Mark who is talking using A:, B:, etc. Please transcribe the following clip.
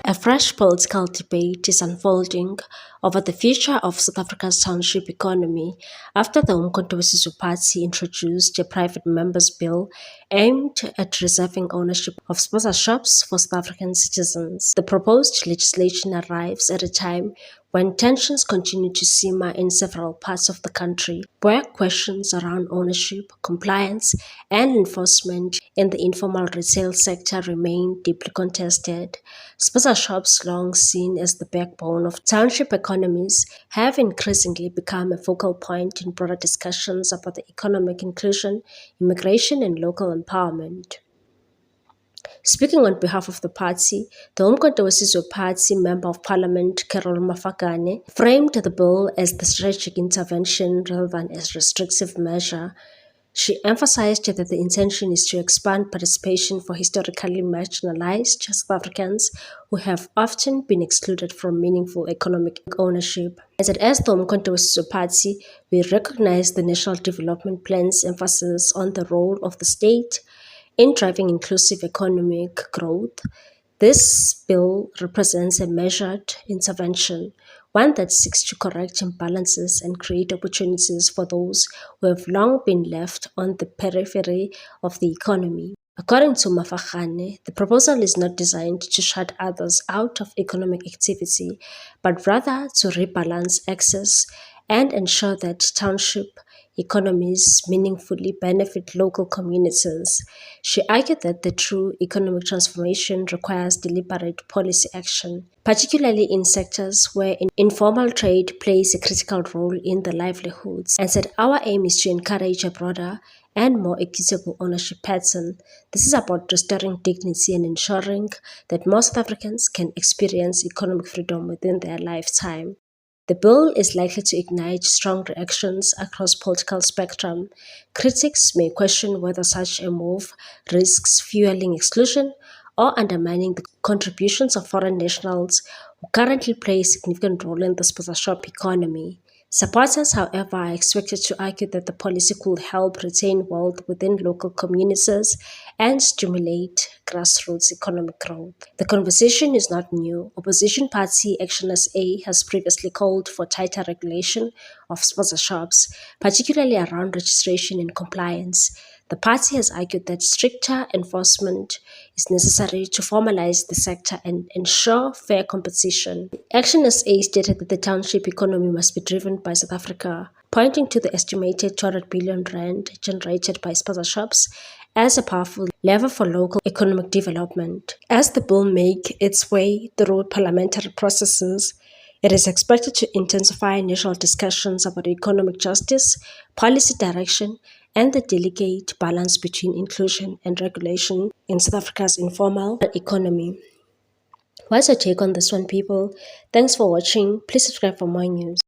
A: A fresh political debate is unfolding over the future of South Africa's township economy after the Umkhonto weSizwe Party introduced a private members' bill aimed at reserving ownership of sponsor shops for South African citizens. The proposed legislation arrives at a time when tensions continue to simmer in several parts of the country, where questions around ownership, compliance, and enforcement in the informal retail sector remain deeply contested. Sponsor shops, long seen as the backbone of township economies, have increasingly become a focal point in broader discussions about the economic inclusion, immigration, and local empowerment. Speaking on behalf of the party, the Umkhonto weSizwe Party Member of Parliament Carol Mafakane framed the bill as the strategic intervention rather than as restrictive measure. She emphasized that the intention is to expand participation for historically marginalized South Africans who have often been excluded from meaningful economic ownership. As the Umkhonto weSizwe Party, we recognize the National Development Plan's emphasis on the role of the state in driving inclusive economic growth. This bill represents a measured intervention, one that seeks to correct imbalances and create opportunities for those who have long been left on the periphery of the economy. According to Mafakane, the proposal is not designed to shut others out of economic activity, but rather to rebalance access and ensure that township economies meaningfully benefit local communities. She argued that the true economic transformation requires deliberate policy action, particularly in sectors where informal trade plays a critical role in the livelihoods, and said our aim is to encourage a broader and more equitable ownership pattern. This is about restoring dignity and ensuring that more South Africans can experience economic freedom within their lifetime. The bill is likely to ignite strong reactions across political spectrum. Critics may question whether such a move risks fueling exclusion or undermining the contributions of foreign nationals who currently play a significant role in the sponsorship economy. Supporters, however, are expected to argue that the policy could help retain wealth within local communities and stimulate grassroots economic growth. The conversation is not new. Opposition party Action SA has previously called for tighter regulation of sponsorships, particularly around registration and compliance. The party has argued that stricter enforcement is necessary to formalize the sector and ensure fair competition. Action SA stated that the township economy must be driven by South Africa, pointing to the estimated 200 billion rand generated by sponsorships as a powerful lever for local economic development. As the bill makes its way through parliamentary processes, it is expected to intensify national discussions about economic justice, policy direction, and the delicate balance between inclusion and regulation in South Africa's informal economy. What's your take on this one, people? Thanks for watching. Please subscribe for more news.